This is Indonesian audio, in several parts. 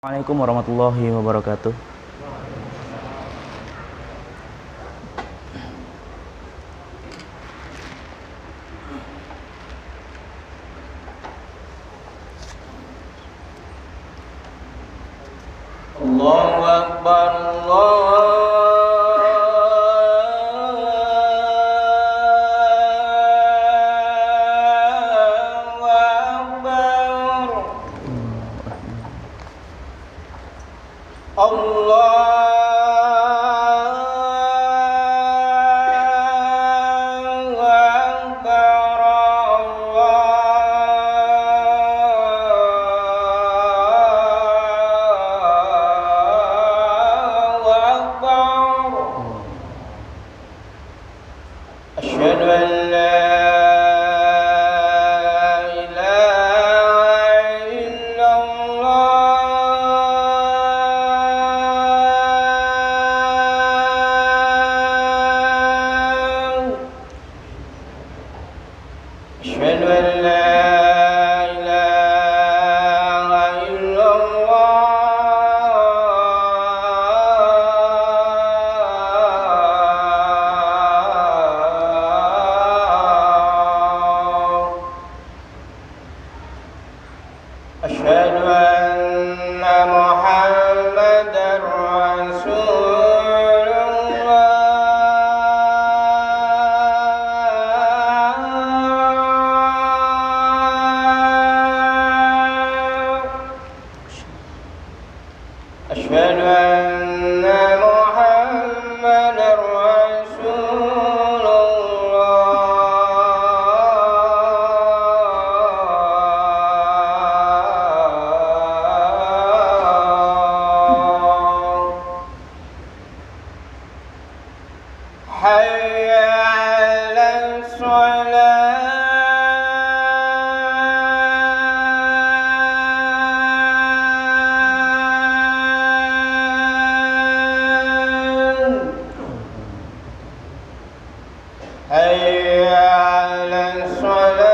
Assalamualaikum warahmatullahi wabarakatuh. Allahu Akbar, Asyhadu an la ilaha illallah. Asyhadu an la ilaha illallah. Asyhadu anna Muhammadar Rasulullah. Asyhadu anna Muhammadar Rasulullah. Hayya 'alas shalah. Hayya 'alas shalah.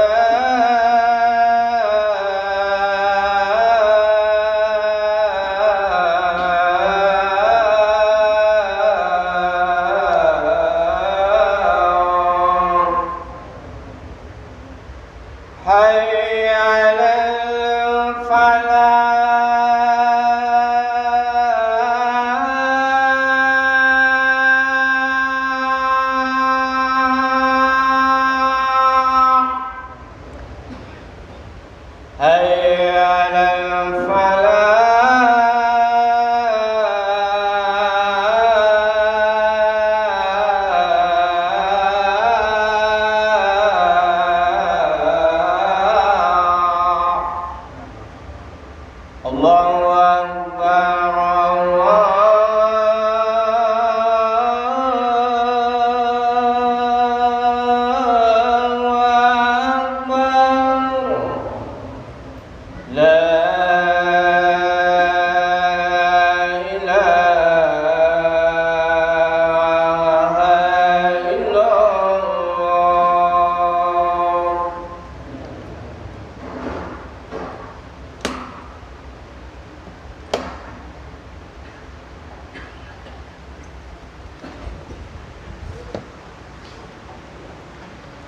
Hayya 'alal falah. Hayya 'alal falah. Allahu Akbar, Allahu Akbar. La ilaha illallah.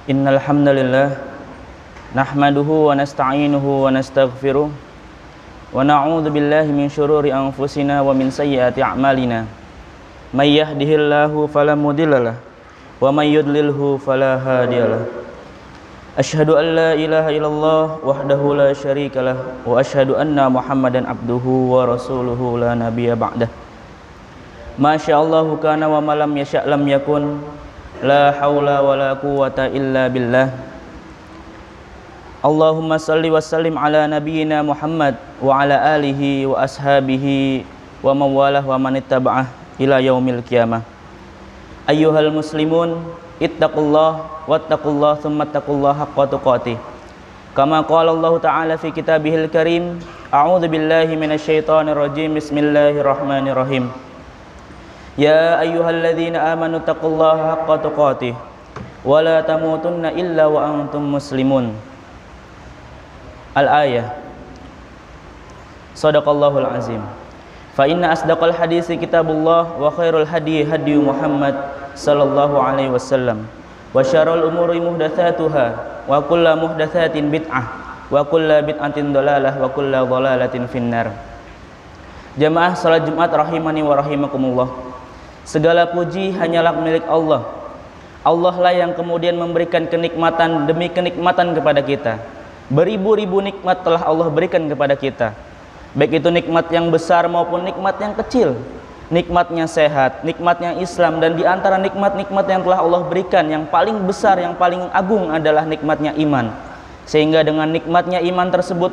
Innal hamdalillah nahmaduhu wa nasta'inuhu wa nastaghfiruh wa na'udzu billahi min syururi anfusina wa min sayyiati a'malina. May yahdihillahu fala mudhillalah wa may yudlilhu fala hadiyalah. Asyhadu an la ilaha illallah wahdahu la syarikalah wa asyhadu anna Muhammadan abduhu wa rasuluhu la nabiyya ba'dah. Masyaallahu kana wa ma lam yasha' lam yakun. La haula wa la quwwata illa billah. Allahumma salli wa sallim ala nabiyyina Muhammad wa ala alihi wa ashabihi wa mawalah wa manittaba'ah ila yaumil qiyamah. Ayyuhal muslimun, ittaqullah wattaqullah thumma ittaqullaha haqqa tuqatih. Kama qala Allah Ta'ala fi kitabihil karim, a'udzu billahi minasyaitonir rajim. Bismillahirrahmanirrahim. Ya ayyuhalladzina amanu taqullaha haqqa tuqatih wa la tamutunna illa wa antum muslimun. Al-ayah. Shadaqallahul azim. Fa inna asdaqal hadisi kitabullah wa khairul hadi hadi Muhammad sallallahu alaihi wasallam. Wa syarrul umuri muhdatsatuha wa kullu muhdatsatin bid'ah wa kullu bid'atin dhalalah wa kullu dhalalatin finnar. Jamaah salat Jumat rahimani wa rahimakumullah. Segala puji hanyalah milik Allah. Allah lah yang kemudian memberikan kenikmatan demi kenikmatan kepada kita. Beribu-ribu nikmat telah Allah berikan kepada kita. Baik itu nikmat yang besar maupun nikmat yang kecil. Nikmatnya sehat, nikmatnya Islam, dan di antara nikmat-nikmat yang telah Allah berikan, yang paling besar, yang paling agung adalah nikmatnya iman. Sehingga dengan nikmatnya iman tersebut,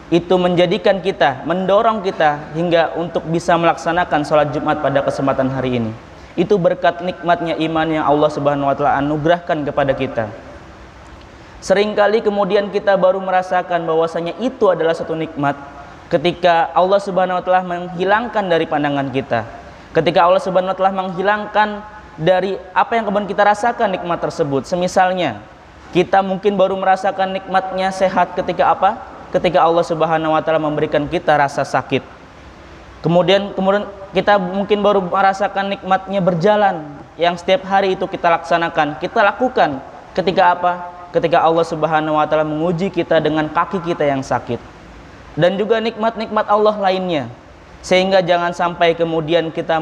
itu menjadikan kita, mendorong kita hingga untuk bisa melaksanakan sholat Jumat pada kesempatan hari ini. Itu berkat nikmatnya iman yang Allah Subhanahu wa Ta'ala anugerahkan kepada kita. Seringkali kemudian kita baru merasakan bahwasanya itu adalah satu nikmat ketika Allah Subhanahu wa Ta'ala menghilangkan dari pandangan kita. Ketika Allah Subhanahu wa Ta'ala menghilangkan dari apa yang kemudian kita rasakan nikmat tersebut. Semisalnya kita mungkin baru merasakan nikmatnya sehat ketika apa? Ketika Allah Subhanahu wa Ta'ala memberikan kita rasa sakit. Kemudian kita mungkin baru merasakan nikmatnya berjalan yang setiap hari itu kita laksanakan, kita lakukan. Ketika apa? Ketika Allah Subhanahu wa Ta'ala menguji kita dengan kaki kita yang sakit. Dan juga nikmat-nikmat Allah lainnya. Sehingga jangan sampai kemudian kita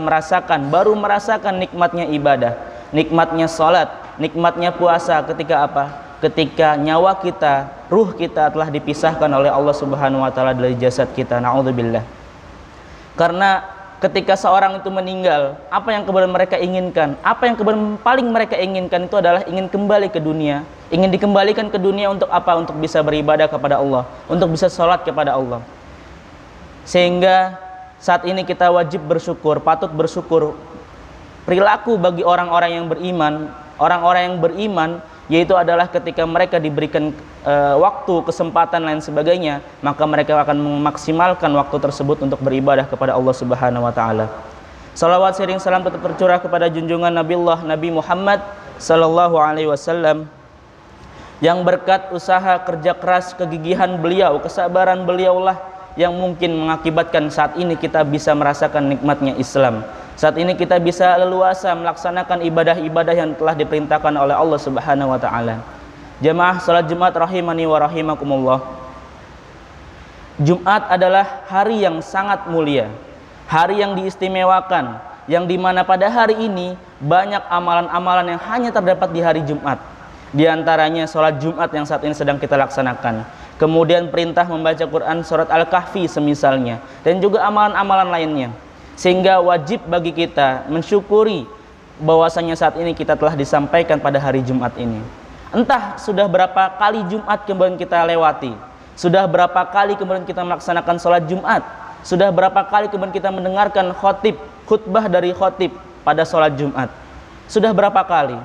baru merasakan nikmatnya ibadah, nikmatnya salat, nikmatnya puasa ketika apa? Ketika nyawa kita, ruh kita telah dipisahkan oleh Allah Subhanahu wa Ta'ala dari jasad kita. Na'udzubillah. Karena ketika seorang itu meninggal, apa yang kemudian mereka inginkan? Apa yang kemudian paling mereka inginkan itu adalah ingin kembali ke dunia. Ingin dikembalikan ke dunia untuk apa? Untuk bisa beribadah kepada Allah, untuk bisa sholat kepada Allah. Sehingga saat ini kita wajib bersyukur, patut bersyukur. Perilaku bagi orang-orang yang beriman, yaitu adalah ketika mereka diberikan waktu, kesempatan lain sebagainya, maka mereka akan memaksimalkan waktu tersebut untuk beribadah kepada Allah Subhanahu wa Ta'ala. Salawat sering salam tetap tercurah kepada junjungan Nabi Muhammad sallallahu alaihi wasallam, yang berkat usaha kerja keras, kegigihan beliau, kesabaran beliaulah yang mungkin mengakibatkan saat ini kita bisa merasakan nikmatnya Islam. Saat ini kita bisa leluasa melaksanakan ibadah-ibadah yang telah diperintahkan oleh Allah Subhanahu wa Ta'ala. Jamaah salat Jumat rahimani wa rahimakumullah. Jumat adalah hari yang sangat mulia, hari yang diistimewakan, yang dimana pada hari ini banyak amalan-amalan yang hanya terdapat di hari Jumat. Di antaranya sholat Jumat yang saat ini sedang kita laksanakan. Kemudian perintah membaca Quran surat Al-Kahfi semisalnya. Dan juga amalan-amalan lainnya. Sehingga wajib bagi kita mensyukuri bahwasanya saat ini kita telah disampaikan pada hari Jumat ini. Entah sudah berapa kali Jumat kemudian kita lewati. Sudah berapa kali kemudian kita melaksanakan sholat Jumat. Sudah berapa kali kemudian kita mendengarkan khutbah dari khotib pada sholat Jumat. Sudah berapa kali.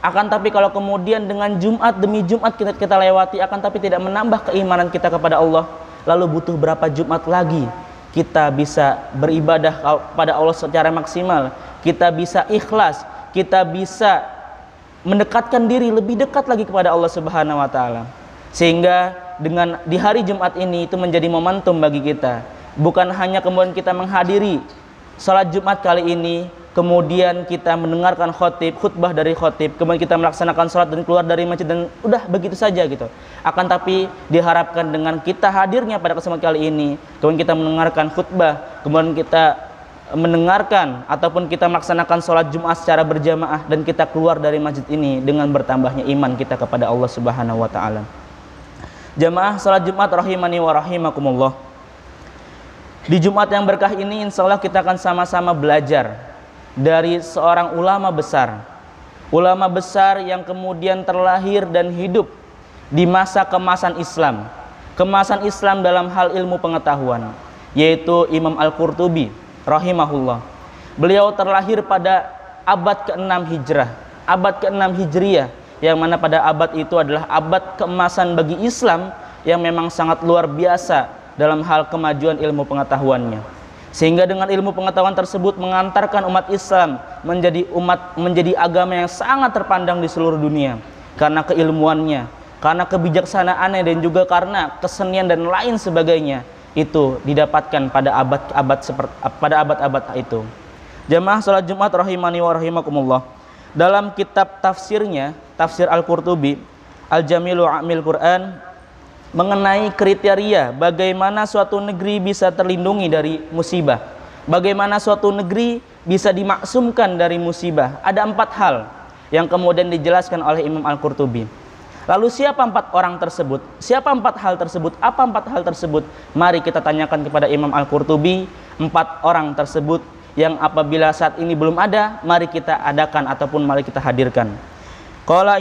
Akan tapi kalau kemudian dengan Jumat demi Jumat kita lewati, akan tapi tidak menambah keimanan kita kepada Allah, lalu butuh berapa Jumat lagi kita bisa beribadah kepada Allah secara maksimal, kita bisa ikhlas, kita bisa mendekatkan diri lebih dekat lagi kepada Allah Subhanahu wa Ta'ala. Sehingga dengan di hari Jumat ini itu menjadi momentum bagi kita. Bukan hanya kemudian kita menghadiri salat Jumat kali ini, kemudian kita mendengarkan khutbah dari khotib, kemudian kita melaksanakan sholat dan keluar dari masjid dan udah begitu saja gitu. Akan tapi diharapkan dengan kita hadirnya pada kesempatan kali ini, kemudian kita mendengarkan khutbah, kemudian kita mendengarkan ataupun kita melaksanakan sholat Jumat secara berjamaah, dan kita keluar dari masjid ini dengan bertambahnya iman kita kepada Allah Subhanahu wa Ta'ala. Jamaah sholat Jumat rahimani wa rahimakumullah. Di Jumat yang berkah ini insya Allah kita akan sama-sama belajar dari seorang ulama besar yang kemudian terlahir dan hidup di masa kemasan Islam dalam hal ilmu pengetahuan, yaitu Imam Al-Qurtubi rahimahullah. Beliau terlahir pada abad ke-6 Hijrah, abad ke-6 Hijriyah, yang mana pada abad itu adalah abad keemasan bagi Islam yang memang sangat luar biasa dalam hal kemajuan ilmu pengetahuannya. Sehingga dengan ilmu pengetahuan tersebut mengantarkan umat Islam menjadi agama yang sangat terpandang di seluruh dunia. Karena keilmuannya, karena kebijaksanaannya, dan juga karena kesenian dan lain sebagainya itu didapatkan pada abad-abad itu. Jamaah salat Jumat rahimani wa rahimakumullah. Dalam kitab tafsirnya, tafsir Al-Qurtubi, Al-Jamilu Amil Quran, mengenai kriteria bagaimana suatu negeri bisa terlindungi dari musibah, bagaimana suatu negeri bisa dimaksumkan dari musibah. Ada 4 hal yang kemudian dijelaskan oleh Imam Al-Qurtubi. Lalu siapa 4 orang tersebut? Siapa 4 hal tersebut? Apa 4 hal tersebut? Mari kita tanyakan kepada Imam Al-Qurtubi 4 orang tersebut yang apabila saat ini belum ada, mari kita adakan ataupun mari kita hadirkan. Qala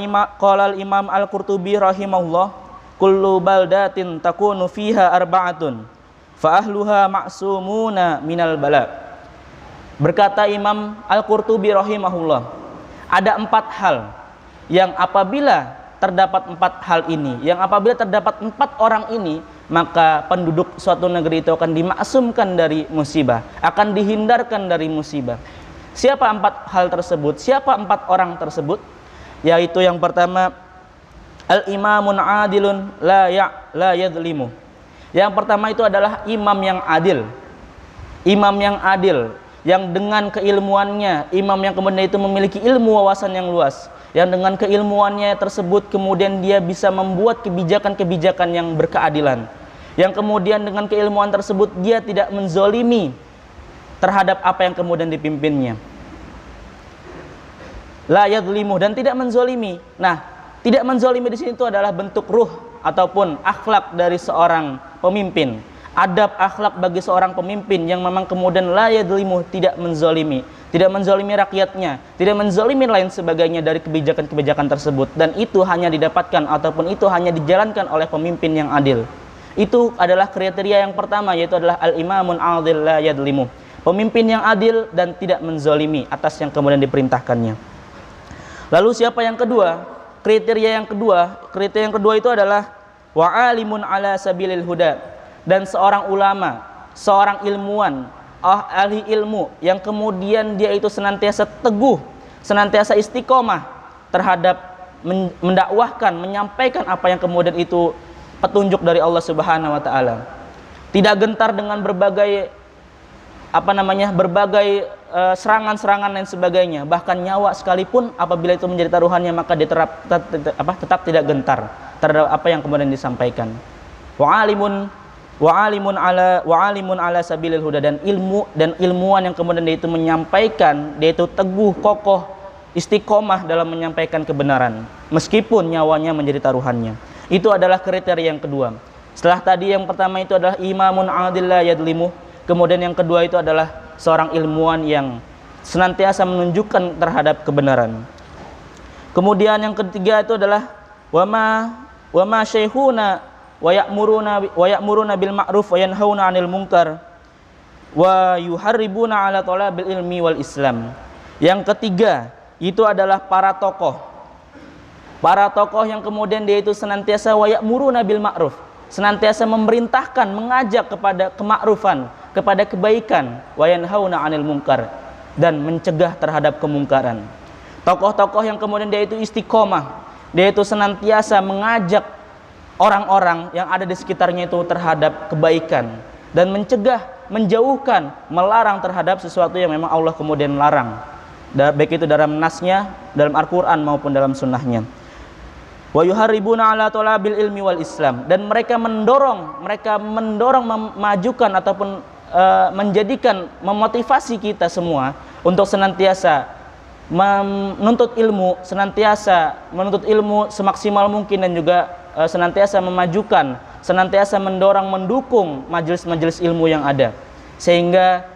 Imam Al-Qurtubi rahimahullah, kullu baldatin takunu fiha arba'atun fa ahluha ma'sumuna minal bala. Berkata Imam Al-Qurtubi rahimahullah, ada 4 hal yang apabila terdapat 4 hal ini, yang apabila terdapat 4 orang ini, maka penduduk suatu negeri itu akan dimaksumkan dari musibah, akan dihindarkan dari musibah. Siapa 4 hal tersebut? Siapa 4 orang tersebut? Yaitu yang pertama, al-imamun adilun la yadlimu. Yang pertama itu adalah imam yang adil. Imam yang adil, yang dengan keilmuannya, imam yang kemudian itu memiliki ilmu wawasan yang luas, yang dengan keilmuannya tersebut kemudian dia bisa membuat kebijakan-kebijakan yang berkeadilan, yang kemudian dengan keilmuan tersebut dia tidak menzolimi terhadap apa yang kemudian dipimpinnya. La yadlimu, dan tidak menzolimi. Nah, tidak menzolimi di sini itu adalah bentuk ruh ataupun akhlak dari seorang pemimpin. Adab akhlak bagi seorang pemimpin yang memang kemudian la yadlimu, tidak menzolimi, tidak menzolimi rakyatnya, tidak menzolimi lain sebagainya dari kebijakan-kebijakan tersebut. Dan itu hanya didapatkan ataupun itu hanya dijalankan oleh pemimpin yang adil. Itu adalah kriteria yang pertama, yaitu adalah al-imamun adil la yadlimu, pemimpin yang adil dan tidak menzolimi atas yang kemudian diperintahkannya. Lalu siapa yang kedua? Kriteria yang kedua itu adalah wa alimun ala sabilil huda, dan seorang ulama, seorang ilmuwan, ahli ilmu yang kemudian dia itu senantiasa teguh, senantiasa istiqomah terhadap mendakwahkan, menyampaikan apa yang kemudian itu petunjuk dari Allah Subhanahu wa taala. Tidak gentar dengan berbagai serangan-serangan dan sebagainya, bahkan nyawa sekalipun apabila itu menjadi taruhannya, maka dia tetap tidak gentar terhadap apa yang kemudian disampaikan. Wa alimun ala sabilil huda, dan ilmuwan yang kemudian dia itu menyampaikan, dia itu teguh, kokoh, istiqomah dalam menyampaikan kebenaran meskipun nyawanya menjadi taruhannya. Itu adalah kriteria yang kedua. Setelah tadi yang pertama itu adalah imamun adil la yadlimu, kemudian yang kedua itu adalah seorang ilmuwan yang senantiasa menunjukkan terhadap kebenaran. Kemudian yang ketiga itu adalah wama syekhuna wa ya'muruna bil ma'ruf wa yanhauna 'anil munkar wa yuharribuna 'ala talabil ilmi wal Islam. Yang ketiga itu adalah para tokoh. Para tokoh yang kemudian dia itu senantiasa wa ya'muruna bil ma'ruf, senantiasa memerintahkan, mengajak kepada kemakrufan, kepada kebaikan, wa yanhauna 'anil munkar, dan mencegah terhadap kemungkaran. Tokoh-tokoh yang kemudian dia itu istiqomah, dia itu senantiasa mengajak orang-orang yang ada di sekitarnya itu terhadap kebaikan dan mencegah, menjauhkan, melarang terhadap sesuatu yang memang Allah kemudian larang, baik itu dalam nasnya, dalam Al-Quran maupun dalam sunnahnya. Wa yuharribuna ala talabil ilmi wal Islam, dan mereka mendorong memajukan ataupun menjadikan, memotivasi kita semua untuk senantiasa menuntut ilmu, senantiasa menuntut ilmu semaksimal mungkin, dan juga senantiasa memajukan, senantiasa mendorong, mendukung majelis-majelis ilmu yang ada. Sehingga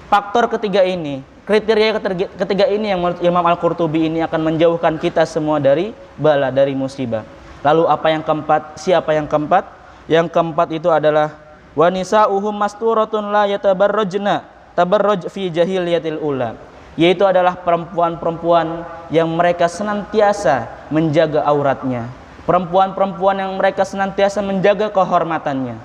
faktor ketiga ini, kriteria ketiga ini yang menurut Imam Al-Qurtubi ini akan menjauhkan kita semua dari bala, dari musibah. Lalu apa yang keempat? Siapa yang keempat? Yang keempat itu adalah wa nisa'uhum masturatun la yatabarrajna tabarruj fi jahiliyatil ula, yaitu adalah perempuan-perempuan yang mereka senantiasa menjaga auratnya, perempuan-perempuan yang mereka senantiasa menjaga kehormatannya.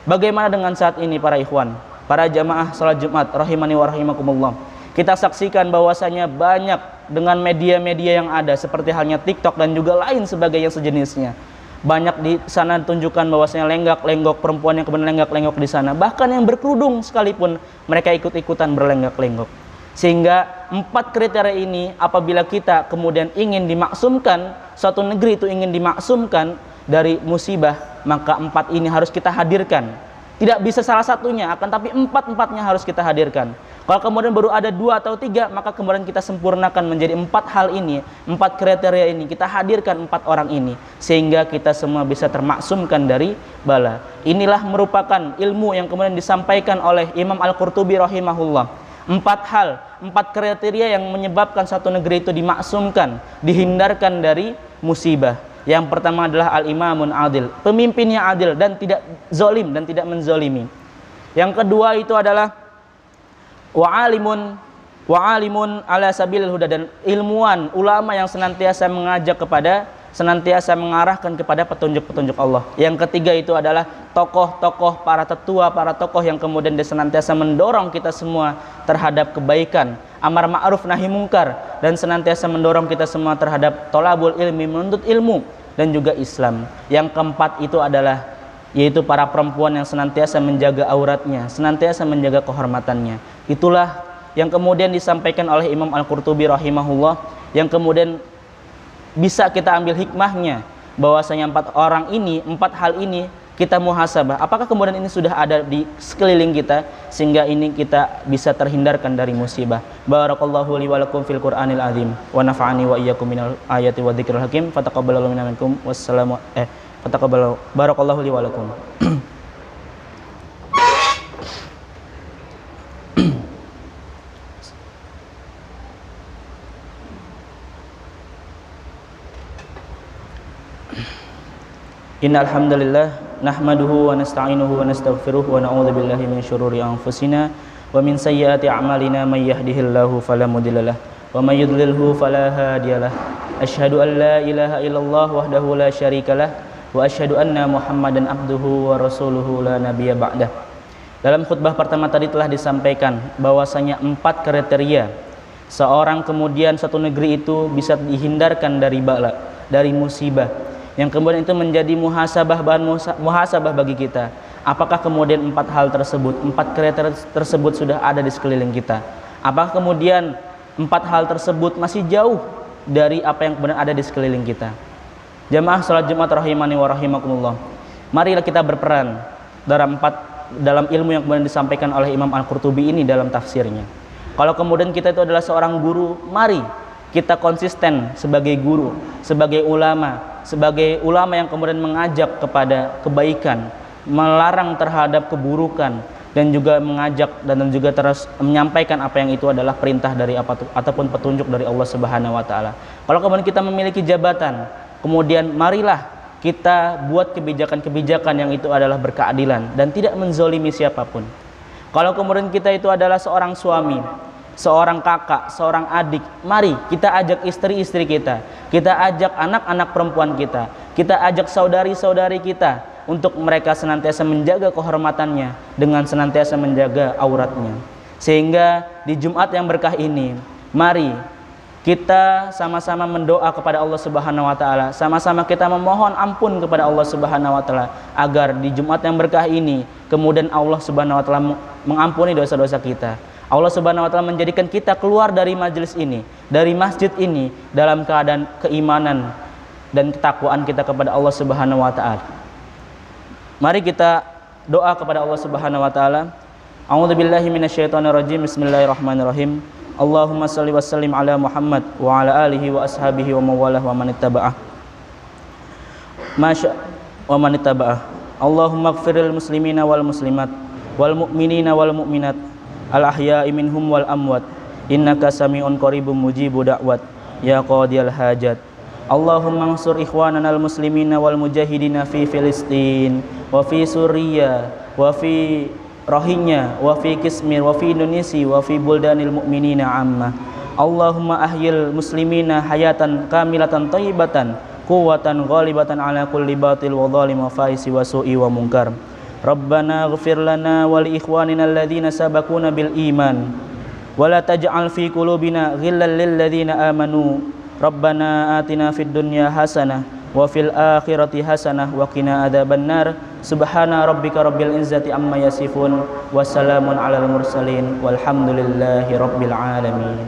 Bagaimana dengan saat ini para ikhwan, para jamaah salat Jumat rahimani wa rahimakumullah? Kita saksikan bahwasanya banyak dengan media-media yang ada seperti halnya TikTok dan juga lain sebagainya sejenisnya. Banyak di sana tunjukkan bahwasanya lenggak-lenggok perempuan yang kemudian lenggak-lenggok di sana. Bahkan yang berkerudung sekalipun mereka ikut-ikutan berlenggak-lenggok. Sehingga 4 kriteria ini apabila kita kemudian ingin dimaksumkan, suatu negeri itu ingin dimaksumkan dari musibah, maka 4 ini harus kita hadirkan. Tidak bisa salah satunya, akan tapi 4-4-nya harus kita hadirkan. Kalau kemudian baru ada 2 atau 3, maka kemudian kita sempurnakan menjadi 4 hal ini, 4 kriteria ini, kita hadirkan 4 orang ini, sehingga kita semua bisa termaksumkan dari bala. Inilah merupakan ilmu yang kemudian disampaikan oleh Imam Al-Qurtubi rahimahullah. 4 hal, 4 kriteria yang menyebabkan satu negeri itu dimaksumkan, dihindarkan dari musibah. Yang pertama adalah al-imamun adil, pemimpinnya adil dan tidak zalim dan tidak menzalimi. Yang kedua itu adalah wa'alimun ala sabilil huda, dan ilmuwan, ulama yang senantiasa mengajak kepada, senantiasa mengarahkan kepada petunjuk-petunjuk Allah. Yang ketiga itu adalah tokoh-tokoh, para tetua, para tokoh yang kemudian senantiasa mendorong kita semua terhadap kebaikan, amar ma'ruf nahi mungkar, dan senantiasa mendorong kita semua terhadap tolabul ilmi, menuntut ilmu, dan juga Islam. Yang keempat itu adalah yaitu para perempuan yang senantiasa menjaga auratnya, senantiasa menjaga kehormatannya. Itulah yang kemudian disampaikan oleh Imam Al-Qurtubi rahimahullah, yang kemudian bisa kita ambil hikmahnya, bahwasanya 4 orang ini, 4 hal ini kita muhasabah. Apakah kemudian ini sudah ada di sekeliling kita, sehingga ini kita bisa terhindarkan dari musibah. Barakallahu li wa lakum fil Qur'anil azim wa nafa'ani wa iyyakum minal ayati wa dzikril hakim. Fataqabbalallahu minna minkum wassalamu fataqabbalu. Barakallahu li wa lakum. Innal hamdalillah nahmaduhu wa nasta'inuhu wa nastaghfiruh wa na'udzu billahi min syururi anfusina wa min sayyiati a'malina may yahdihillahu fala mudhillalah wa may yudlilhu fala hadiyalah. Asyhadu an la ilaha illallah wahdahu la syarikalah wa asyhadu anna Muhammadan abduhu wa rasuluhu la nabiyya ba'dah. Dalam khutbah pertama tadi telah disampaikan bahwasanya 4 kriteria seorang kemudian satu negeri itu bisa dihindarkan dari bala, dari musibah, yang kemudian itu menjadi muhasabah, bahan muhasabah bagi kita. Apakah kemudian 4 hal tersebut, 4 kriteria tersebut sudah ada di sekeliling kita? Apakah kemudian 4 hal tersebut masih jauh dari apa yang kemudian ada di sekeliling kita? Jamaah salat Jumat rahimani wa rahimakumullah. Marilah kita berperan dalam ilmu yang kemudian disampaikan oleh Imam Al-Qurtubi ini dalam tafsirnya. Kalau kemudian kita itu adalah seorang guru, mari kita konsisten sebagai guru, sebagai ulama yang kemudian mengajak kepada kebaikan, melarang terhadap keburukan, dan juga mengajak dan juga terus menyampaikan apa yang itu adalah perintah dari ataupun petunjuk dari Allah Subhanahu wa taala. Kalau kemudian kita memiliki jabatan, kemudian marilah kita buat kebijakan-kebijakan yang itu adalah berkeadilan dan tidak menzolimi siapapun. Kalau kemudian kita itu adalah seorang suami, seorang kakak, seorang adik, mari kita ajak istri-istri kita ajak anak-anak perempuan kita ajak saudari-saudari kita untuk mereka senantiasa menjaga kehormatannya dengan senantiasa menjaga auratnya. Sehingga di Jumat yang berkah ini, mari kita sama-sama mendoa kepada Allah Subhanahu wa taala, sama-sama kita memohon ampun kepada Allah Subhanahu wa taala agar di Jumat yang berkah ini kemudian Allah Subhanahu wa taala mengampuni dosa-dosa kita. Allah Subhanahu wa taala menjadikan kita keluar dari majelis ini, dari masjid ini dalam keadaan keimanan dan ketakwaan kita kepada Allah Subhanahu wa taala. Mari kita doa kepada Allah Subhanahu wa taala. A'udzubillahi minasyaitonirrajim. Bismillahirrahmanirrahim. Allahumma shalli wa sallim ala Muhammad wa ala alihi wa ashabihi wa mawalah wa man ittaba'ah. Allahumma ighfiril muslimina wal muslimat wal mu'minina wal mu'minat al ahya'i minhum wal amwat innaka sami'un qaribun mujibud da'wat ya qadiyal hajat. Allahumma ansur ikhwanana al muslimina wal mujahidina fi Filistin wa fi Suriya wa fi Rohingya wa fi Kismir wa fi Indonesia wa fi buldanil mu'minina amma. Allahumma ahyil muslimina hayatan kamilatan thayyibatan quwwatan ghalibatan ala kulli batil wa dhalim wa faisi wa su'i wa munkar. Rabbana ighfir lana wa li ikhwanina alladhina sabaquna bil iman wa la taj'al fi qulubina ghillan lil ladzina amanu. Rabbana atina fid dunya hasanah wa fil akhirati hasanah wa qina adzabannar. Subhana rabbika rabbil izzati amma yasifun wa salamun alal mursalin walhamdulillahi rabbil alamin.